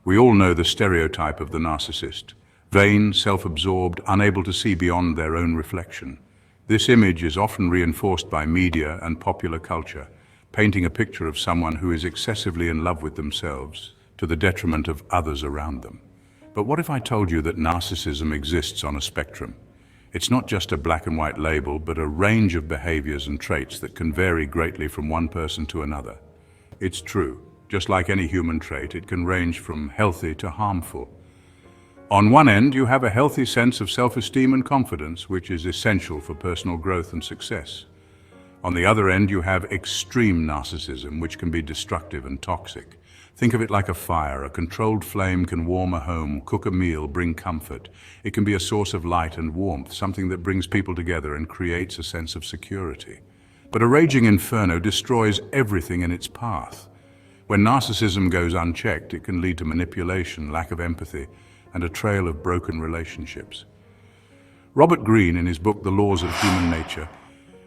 We all know the stereotype of the narcissist: vain, self-absorbed, unable to see beyond their own reflection. This image is often reinforced by media and popular culture, painting a picture of someone who is excessively in love with themselves to the detriment of others around them. But what if I told you that narcissism exists on a spectrum? It's not just a black and white label, but a range of behaviors and traits that can vary greatly from one person to another. It's true. Just like any human trait, it can range from healthy to harmful. On one end, you have a healthy sense of self-esteem and confidence, which is essential for personal growth and success. On the other end, you have extreme narcissism, which can be destructive and toxic. Think of it like a fire. A controlled flame can warm a home, cook a meal, bring comfort. It can be a source of light and warmth, something that brings people together and creates a sense of security. But a raging inferno destroys everything in its path. When narcissism goes unchecked, it can lead to manipulation, lack of empathy, and a trail of broken relationships. Robert Greene, in his book The Laws of Human Nature,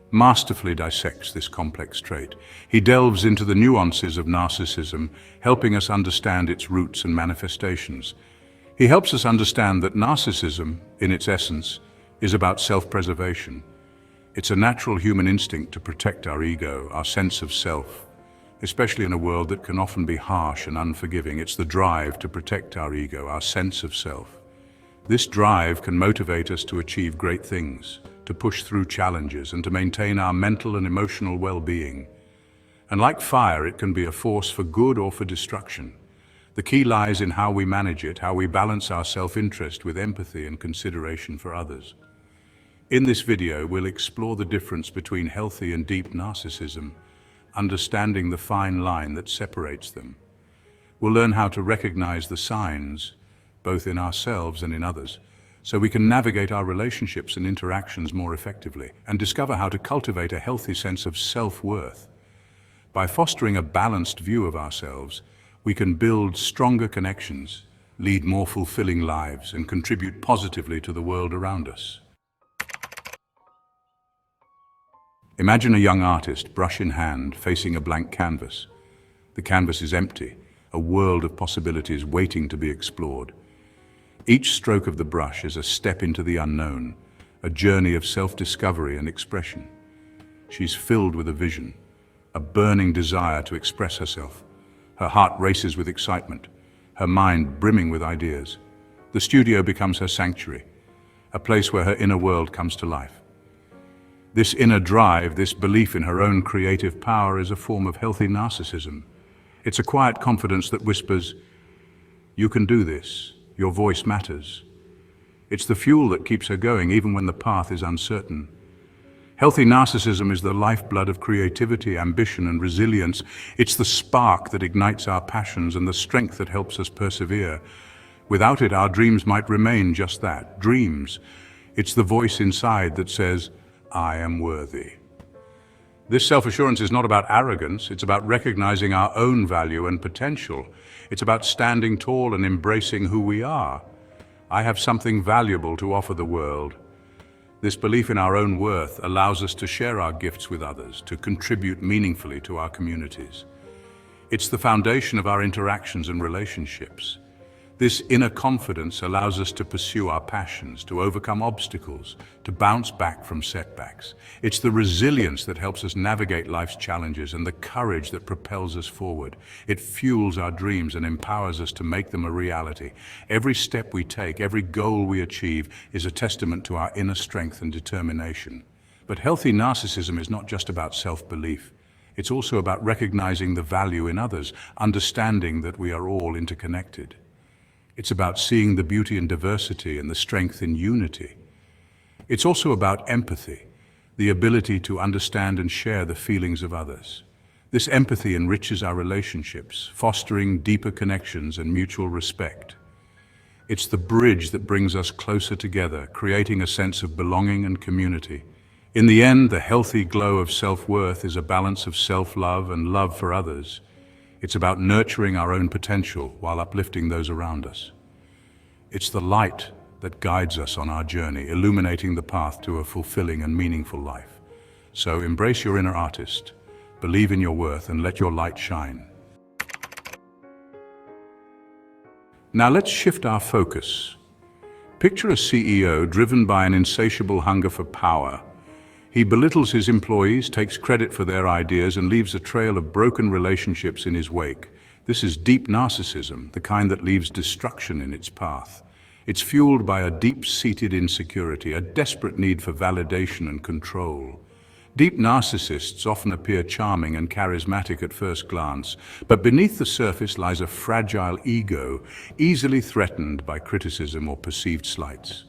masterfully dissects this complex trait. He delves into the nuances of narcissism, helping us understand its roots and manifestations. He helps us understand that narcissism, in its essence, is about self-preservation. It's a natural human instinct to protect our ego, our sense of self. Especially in a world that can often be harsh and unforgiving. It's the drive to protect our ego, our sense of self. This drive can motivate us to achieve great things, to push through challenges, and to maintain our mental and emotional well-being. And like fire, it can be a force for good or for destruction. The key lies in how we manage it, how we balance our self-interest with empathy and consideration for others. In this video, we'll explore the difference between healthy and deep narcissism, understanding the fine line that separates them. We'll learn how to recognize the signs, both in ourselves and in others, so we can navigate our relationships and interactions more effectively, and discover how to cultivate a healthy sense of self-worth. By fostering a balanced view of ourselves, we can build stronger connections, lead more fulfilling lives, and contribute positively to the world around us. Imagine a young artist, brush in hand, facing a blank canvas. The canvas is empty, a world of possibilities waiting to be explored. Each stroke of the brush is a step into the unknown, a journey of self-discovery and expression. She's filled with a vision, a burning desire to express herself. Her heart races with excitement, her mind brimming with ideas. The studio becomes her sanctuary, a place where her inner world comes to life. This inner drive, this belief in her own creative power, is a form of healthy narcissism. It's a quiet confidence that whispers, "You can do this, your voice matters." It's the fuel that keeps her going even when the path is uncertain. Healthy narcissism is the lifeblood of creativity, ambition, and resilience. It's the spark that ignites our passions and the strength that helps us persevere. Without it, our dreams might remain just that, dreams. It's the voice inside that says, "I am worthy." This self-assurance is not about arrogance, it's about recognizing our own value and potential. It's about standing tall and embracing who we are. I have something valuable to offer the world. This belief in our own worth allows us to share our gifts with others, to contribute meaningfully to our communities. It's the foundation of our interactions and relationships. This inner confidence allows us to pursue our passions, to overcome obstacles, to bounce back from setbacks. It's the resilience that helps us navigate life's challenges and the courage that propels us forward. It fuels our dreams and empowers us to make them a reality. Every step we take, every goal we achieve is a testament to our inner strength and determination. But healthy narcissism is not just about self-belief. It's also about recognizing the value in others, understanding that we are all interconnected. It's about seeing the beauty in diversity and the strength in unity. It's also about empathy, the ability to understand and share the feelings of others. This empathy enriches our relationships, fostering deeper connections and mutual respect. It's the bridge that brings us closer together, creating a sense of belonging and community. In the end, the healthy glow of self-worth is a balance of self-love and love for others. It's about nurturing our own potential while uplifting those around us. It's the light that guides us on our journey, illuminating the path to a fulfilling and meaningful life. So embrace your inner artist, believe in your worth, and let your light shine. Now let's shift our focus. Picture a CEO driven by an insatiable hunger for power. He belittles his employees, takes credit for their ideas, and leaves a trail of broken relationships in his wake. This is deep narcissism, the kind that leaves destruction in its path. It's fueled by a deep-seated insecurity, a desperate need for validation and control. Deep narcissists often appear charming and charismatic at first glance, but beneath the surface lies a fragile ego, easily threatened by criticism or perceived slights.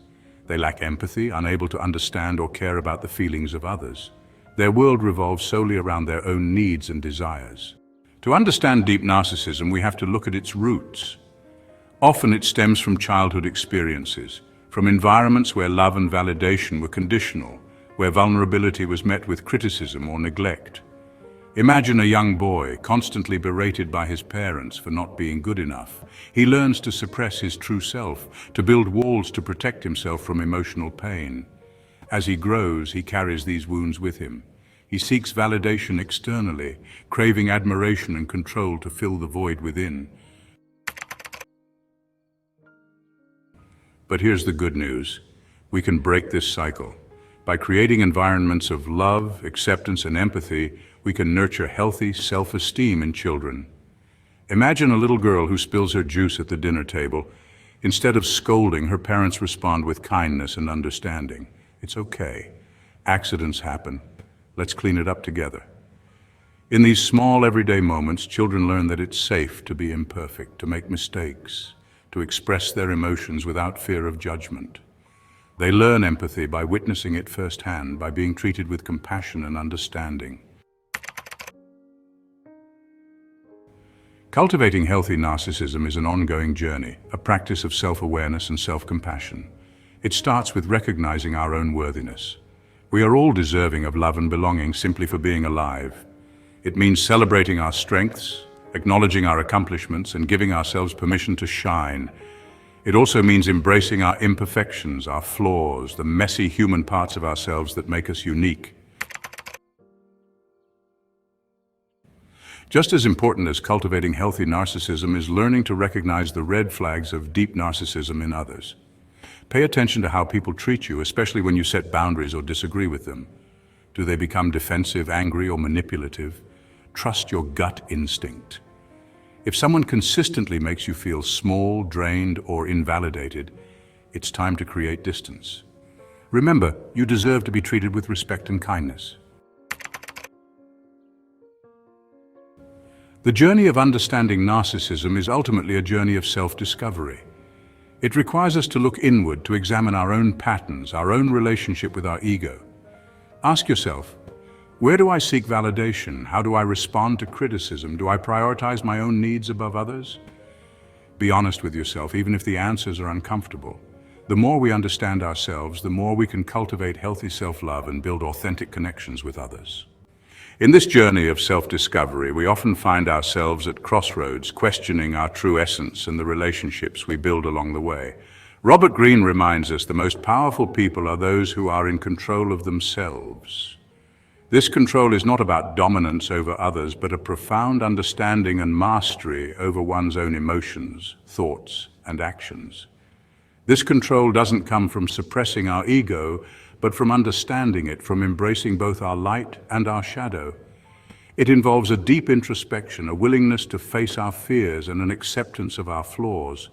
They lack empathy, unable to understand or care about the feelings of others. Their world revolves solely around their own needs and desires. To understand deep narcissism, we have to look at its roots. Often it stems from childhood experiences, from environments where love and validation were conditional, where vulnerability was met with criticism or neglect. Imagine a young boy constantly berated by his parents for not being good enough. He learns to suppress his true self, to build walls to protect himself from emotional pain. As he grows, he carries these wounds with him. He seeks validation externally, craving admiration and control to fill the void within. But here's the good news. We can break this cycle. By creating environments of love, acceptance, and empathy, we can nurture healthy self-esteem in children. Imagine a little girl who spills her juice at the dinner table. Instead of scolding, her parents respond with kindness and understanding. It's okay. Accidents happen. Let's clean it up together. In these small everyday moments, children learn that it's safe to be imperfect, to make mistakes, to express their emotions without fear of judgment. They learn empathy by witnessing it firsthand, by being treated with compassion and understanding. Cultivating healthy narcissism is an ongoing journey, a practice of self-awareness and self-compassion. It starts with recognizing our own worthiness. We are all deserving of love and belonging simply for being alive. It means celebrating our strengths, acknowledging our accomplishments, and giving ourselves permission to shine. It also means embracing our imperfections, our flaws, the messy human parts of ourselves that make us unique. Just as important as cultivating healthy narcissism is learning to recognize the red flags of deep narcissism in others. Pay attention to how people treat you, especially when you set boundaries or disagree with them. Do they become defensive, angry, or manipulative? Trust your gut instinct. If someone consistently makes you feel small, drained, or invalidated, it's time to create distance. Remember, you deserve to be treated with respect and kindness. The journey of understanding narcissism is ultimately a journey of self-discovery. It requires us to look inward, to examine our own patterns, our own relationship with our ego. Ask yourself, where do I seek validation? How do I respond to criticism? Do I prioritize my own needs above others? Be honest with yourself, even if the answers are uncomfortable. The more we understand ourselves, the more we can cultivate healthy self-love and build authentic connections with others. In this journey of self-discovery, we often find ourselves at crossroads, questioning our true essence and the relationships we build along the way. Robert Greene reminds us the most powerful people are those who are in control of themselves. This control is not about dominance over others, but a profound understanding and mastery over one's own emotions, thoughts, and actions. This control doesn't come from suppressing our ego, but from understanding it, from embracing both our light and our shadow. It involves a deep introspection, a willingness to face our fears, and an acceptance of our flaws.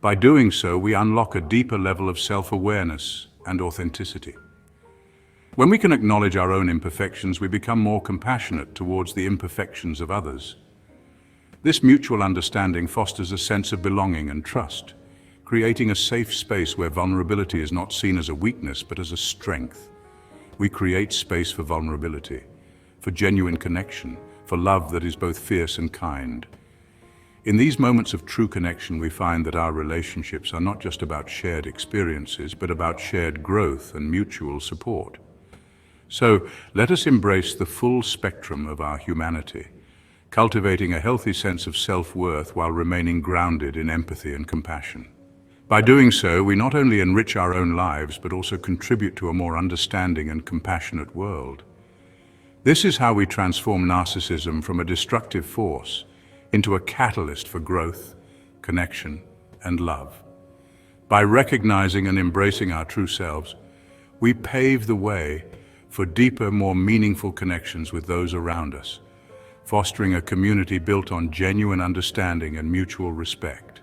By doing so, we unlock a deeper level of self-awareness and authenticity. When we can acknowledge our own imperfections, we become more compassionate towards the imperfections of others. This mutual understanding fosters a sense of belonging and trust, creating a safe space where vulnerability is not seen as a weakness, but as a strength. We create space for vulnerability, for genuine connection, for love that is both fierce and kind. In these moments of true connection, we find that our relationships are not just about shared experiences, but about shared growth and mutual support. So, let us embrace the full spectrum of our humanity, cultivating a healthy sense of self-worth while remaining grounded in empathy and compassion. By doing so, we not only enrich our own lives, but also contribute to a more understanding and compassionate world. This is how we transform narcissism from a destructive force into a catalyst for growth, connection, and love. By recognizing and embracing our true selves, we pave the way for deeper, more meaningful connections with those around us, fostering a community built on genuine understanding and mutual respect.